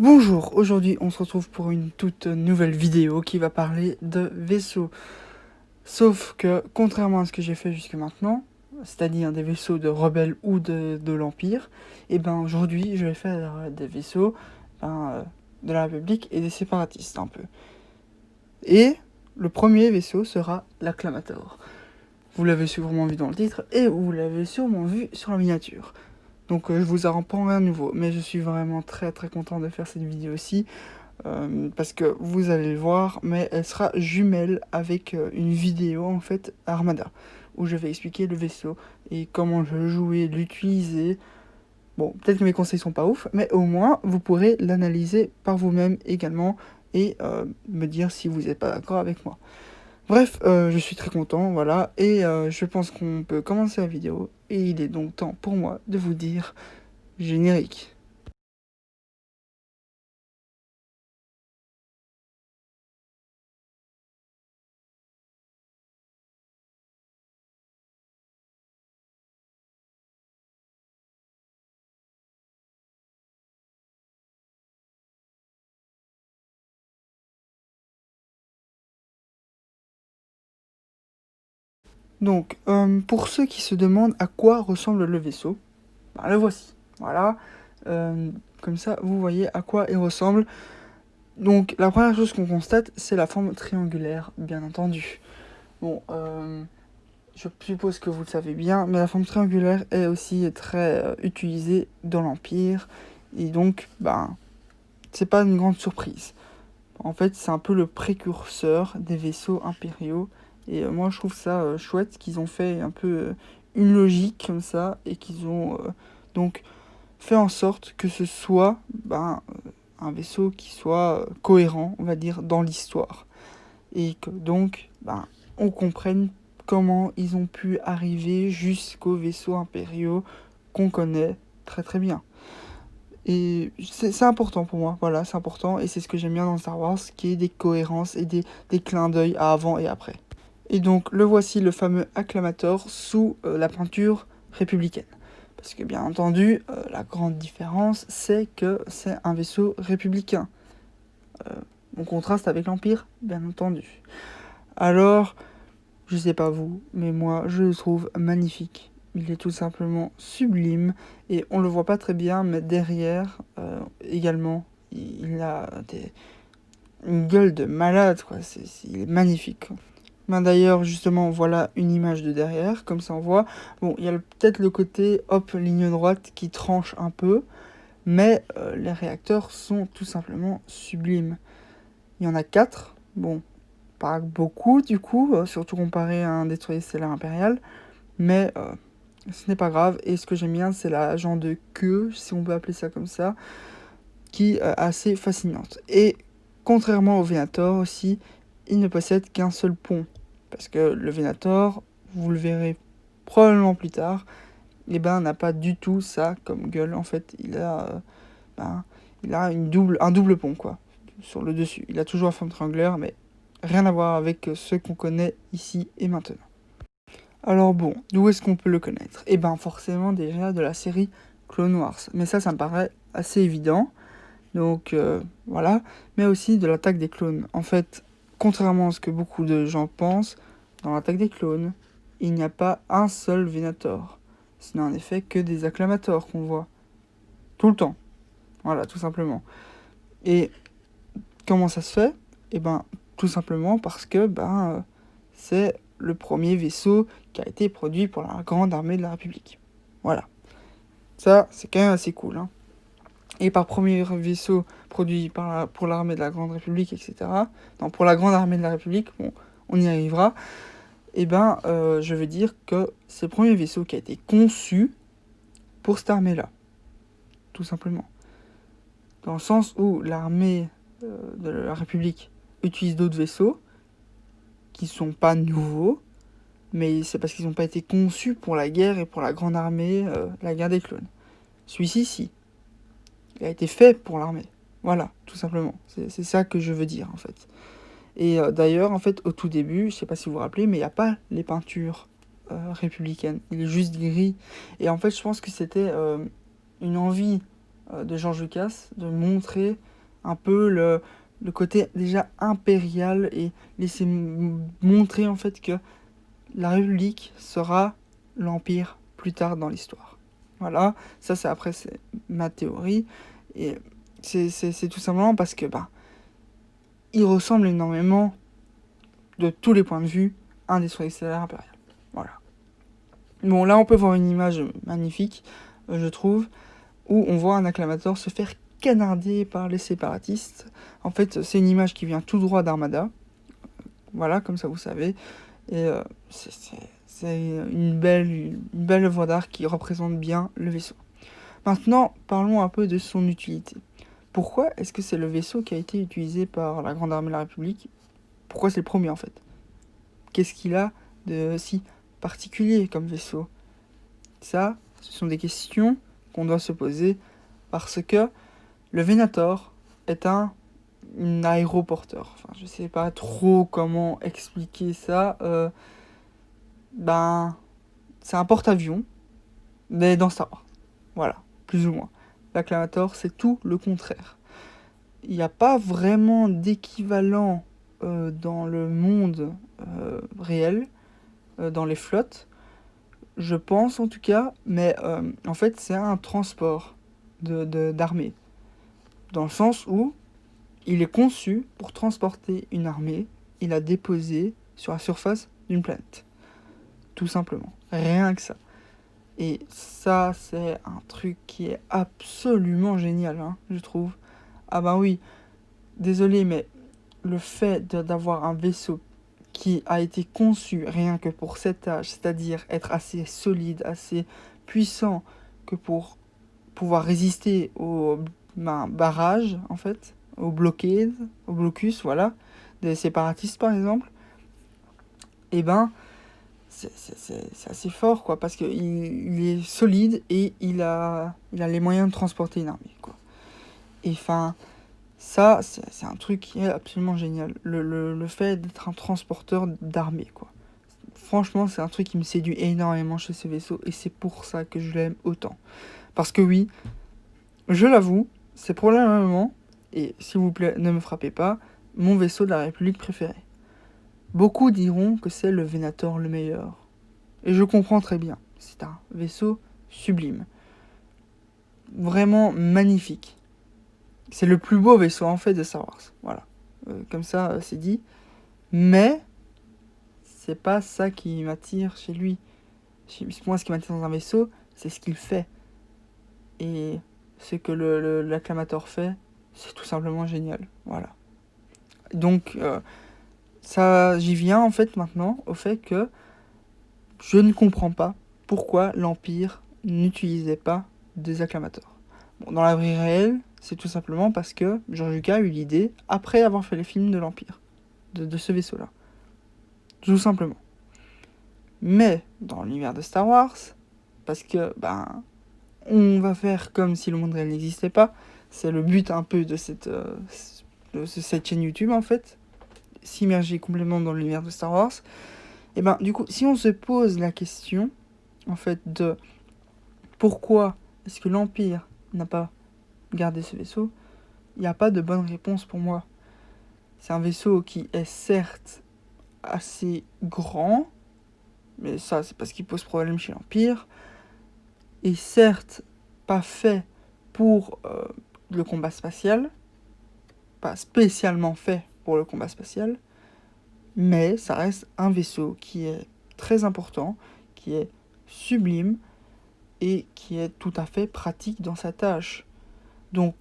Bonjour, aujourd'hui on se retrouve pour une toute nouvelle vidéo qui va parler de vaisseaux. Sauf que, contrairement à ce que j'ai fait jusque maintenant, c'est-à-dire des vaisseaux de rebelles ou de l'Empire, et ben aujourd'hui je vais faire des vaisseaux de la République et des séparatistes un peu. Et le premier vaisseau sera l'Acclamator. Vous l'avez sûrement vu dans le titre et vous l'avez sûrement vu sur la miniature. Donc je vous apprends rien de nouveau, mais je suis vraiment très content de faire cette vidéo aussi. Parce que vous allez le voir, mais elle sera jumelle avec une vidéo en fait Armada, où je vais expliquer le vaisseau et comment je jouer, l'utiliser. Bon, peut-être que mes conseils sont pas ouf, mais au moins vous pourrez l'analyser par vous-même également et me dire si vous n'êtes pas d'accord avec moi. Bref, je suis très content, voilà, et je pense qu'on peut commencer la vidéo, et il est donc temps pour moi de vous dire générique. Donc, pour ceux qui se demandent à quoi ressemble le vaisseau, ben, le voici. Voilà. Euh, Comme ça, vous voyez à quoi il ressemble. Donc, la première chose qu'on constate, c'est la forme triangulaire, bien entendu. Bon, je suppose que vous le savez bien, mais la forme triangulaire est aussi très utilisée dans l'Empire. Et donc, ben, c'est pas une grande surprise. En fait, c'est un peu le précurseur des vaisseaux impériaux. Et moi, je trouve ça chouette qu'ils ont fait un peu une logique comme ça et qu'ils ont donc fait en sorte que ce soit un vaisseau qui soit cohérent, on va dire, dans l'histoire. Et que donc, on comprenne comment ils ont pu arriver jusqu'aux vaisseaux impériaux qu'on connaît très bien. Et c'est important pour moi, voilà, c'est important, et c'est ce que j'aime bien dans Star Wars, qui est des cohérences et des clins d'œil à avant et après. Et donc, le voici, le fameux Acclamator, sous la peinture républicaine. Parce que, bien entendu, la grande différence, c'est que c'est un vaisseau républicain. On contraste avec l'Empire, bien entendu. Alors, je sais pas vous, mais moi, je le trouve magnifique. Il est tout simplement sublime et on le voit pas très bien, mais derrière également, il a une gueule de malade, quoi. Il est magnifique, quoi. Ben d'ailleurs, justement, voilà une image de derrière, comme ça on voit. Bon, il y a peut-être le côté, hop, ligne droite qui tranche un peu, mais les réacteurs sont tout simplement sublimes. Il y en a 4, bon, pas beaucoup du coup, surtout comparé à un destroyer stellaire impérial, mais ce n'est pas grave, et ce que j'aime bien, c'est la genre de queue, si on peut appeler ça comme ça, qui est assez fascinante. Et contrairement au Venator aussi, il ne possède qu'un seul pont. Parce que le Venator, vous le verrez probablement plus tard, n'a pas du tout ça comme gueule. En fait, il a un double pont, quoi, sur le dessus. Il a toujours la forme triangulaire, mais rien à voir avec ce qu'on connaît ici et maintenant. Alors bon, d'où est-ce qu'on peut le connaître? Eh ben forcément déjà de la série Clone Wars. Mais ça me paraît assez évident. Donc voilà. Mais aussi de l'attaque des clones. En fait, contrairement à ce que beaucoup de gens pensent, dans l'attaque des clones, il n'y a pas un seul Venator. Ce n'est en effet que des acclamators qu'on voit. Tout le temps. Voilà, tout simplement. Et comment ça se fait? Eh ben, tout simplement parce que c'est le premier vaisseau qui a été produit pour la grande armée de la République. Voilà. Ça, c'est quand même assez cool, hein. Et par premier vaisseau produit pour l'armée de la Grande République, etc. Non, pour la Grande Armée de la République, bon, on y arrivera. Et je veux dire que c'est le premier vaisseau qui a été conçu pour cette armée-là. Tout simplement. Dans le sens où l'armée de la République utilise d'autres vaisseaux qui sont pas nouveaux, mais c'est parce qu'ils n'ont pas été conçus pour la guerre et pour la grande armée, la guerre des clones. Celui-ci, si. Il a été fait pour l'armée. Voilà, tout simplement. C'est ça que je veux dire, en fait. Et d'ailleurs, en fait, au tout début, je sais pas si vous vous rappelez, mais il n'y a pas les peintures républicaines. Il est juste gris. Et en fait, je pense que c'était une envie de George Lucas de montrer un peu le côté déjà impérial et laisser montrer en fait que la République sera l'Empire plus tard dans l'histoire. Voilà, ça c'est après c'est ma théorie et c'est tout simplement parce que il ressemble énormément de tous les points de vue à un destroyer stellaire impérial. Voilà. Bon, là on peut voir une image magnifique, je trouve, où on voit un acclamator se faire canarder par les séparatistes. En fait, c'est une image qui vient tout droit d'Armada. Voilà, comme ça vous savez. Et c'est une belle œuvre d'art qui représente bien le vaisseau. Maintenant, parlons un peu de son utilité. Pourquoi est-ce que c'est le vaisseau qui a été utilisé par la Grande Armée de la République? Pourquoi c'est le premier en fait? Qu'est-ce qu'il a de si particulier comme vaisseau? Ça, ce sont des questions qu'on doit se poser parce que le Venator est un aéroporteur. Enfin, je sais pas trop comment expliquer ça. C'est un porte-avions, mais dans Star Wars. Voilà, plus ou moins. L'Acclamator, c'est tout le contraire. Il n'y a pas vraiment d'équivalent dans le monde réel, dans les flottes, je pense en tout cas, mais en fait c'est un transport d'armée, dans le sens où il est conçu pour transporter une armée et la déposer sur la surface d'une planète. Tout simplement. Rien que ça. Et ça, c'est un truc qui est absolument génial, hein, je trouve. Ah bah oui, désolé, mais le fait d'avoir un vaisseau qui a été conçu rien que pour cette tâche, c'est-à-dire être assez solide, assez puissant que pour pouvoir résister aux barrages, en fait, aux blockades, aux blocus, voilà, des séparatistes par exemple, et c'est assez fort, quoi, parce qu'il il est solide et il a les moyens de transporter une armée, quoi. Et enfin, ça, c'est un truc qui est absolument génial. Le fait d'être un transporteur d'armée, quoi. Franchement, c'est un truc qui me séduit énormément chez ce vaisseau et c'est pour ça que je l'aime autant. Parce que oui, je l'avoue, c'est probablement, et s'il vous plaît, ne me frappez pas, mon vaisseau de la République préféré. Beaucoup diront que c'est le Venator le meilleur. Et je comprends très bien. C'est un vaisseau sublime. Vraiment magnifique. C'est le plus beau vaisseau en fait de Star Wars. Voilà. Comme ça, c'est dit. Mais c'est pas ça qui m'attire chez lui. Moi, ce qui m'attire dans un vaisseau, c'est ce qu'il fait. Et ce que l'acclamator fait, c'est tout simplement génial. Voilà. Donc, ça, j'y viens en fait maintenant au fait que je ne comprends pas pourquoi l'Empire n'utilisait pas des acclamators. Bon, dans la vie réelle, c'est tout simplement parce que George Lucas a eu l'idée après avoir fait les films de l'Empire, de ce vaisseau-là. Tout simplement. Mais dans l'univers de Star Wars, parce que on va faire comme si le monde réel n'existait pas. C'est le but un peu de cette chaîne YouTube en fait, s'immerger complètement dans l'univers de Star Wars. Et du coup, si on se pose la question en fait de pourquoi est-ce que l'Empire n'a pas gardé ce vaisseau, il n'y a pas de bonne réponse pour moi. C'est un vaisseau qui est certes assez grand, mais ça c'est parce qu'il pose problème chez l'Empire, et certes pas fait pour le combat spatial, pas spécialement fait pour le combat spatial, mais ça reste un vaisseau qui est très important, qui est sublime et qui est tout à fait pratique dans sa tâche. Donc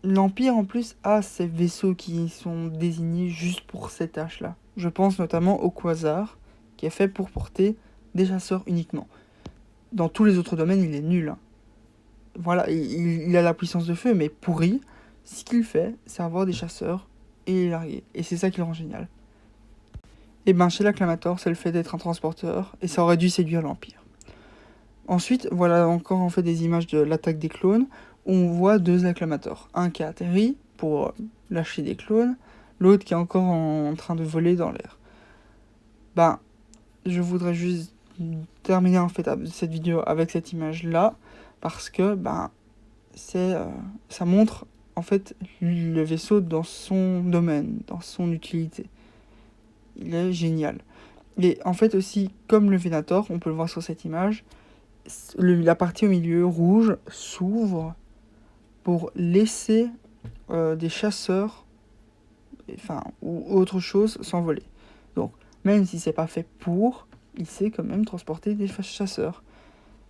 l'Empire en plus a ces vaisseaux qui sont désignés juste pour ces tâches-là. Je pense notamment au Quasar, qui est fait pour porter des chasseurs uniquement. Dans tous les autres domaines, il est nul. Hein. Voilà, il a la puissance de feu, mais pourri. Ce qu'il fait, c'est avoir des chasseurs et les larguer. Et c'est ça qui le rend génial. Et chez l'Acclamator, c'est le fait d'être un transporteur, et ça aurait dû séduire l'Empire. Ensuite, voilà encore en fait des images de l'attaque des clones, où on voit deux acclamators. Un qui a atterri pour lâcher des clones, l'autre qui est encore en train de voler dans l'air. Je voudrais juste terminer en fait cette vidéo avec cette image-là, parce que ça montre en fait le vaisseau dans son domaine, dans son utilité. Il est génial. Et en fait aussi, comme le Venator, on peut le voir sur cette image, la partie au milieu rouge s'ouvre pour laisser des chasseurs, enfin, ou autre chose s'envoler. Donc, même si c'est pas fait pour, il sait quand même transporter des chasseurs.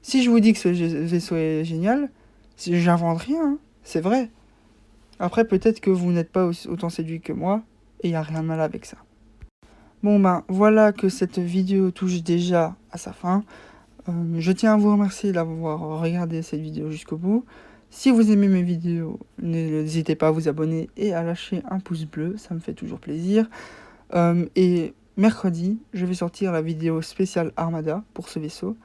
Si je vous dis que ce vaisseau est génial, j'invente rien, hein, c'est vrai. Après, peut-être que vous n'êtes pas autant séduit que moi, et il n'y a rien de mal avec ça. Bon ben, voilà que cette vidéo touche déjà à sa fin. Je tiens à vous remercier d'avoir regardé cette vidéo jusqu'au bout. Si vous aimez mes vidéos, n'hésitez pas à vous abonner et à lâcher un pouce bleu, ça me fait toujours plaisir. Et mercredi, je vais sortir la vidéo spéciale Armada pour ce vaisseau.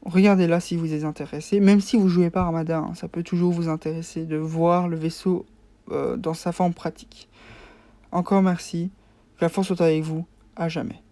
Regardez-la si vous êtes intéressé. Même si vous jouez pas Armada, hein, ça peut toujours vous intéresser de voir le vaisseau dans sa forme pratique. Encore merci. Que la force soit avec vous. À jamais.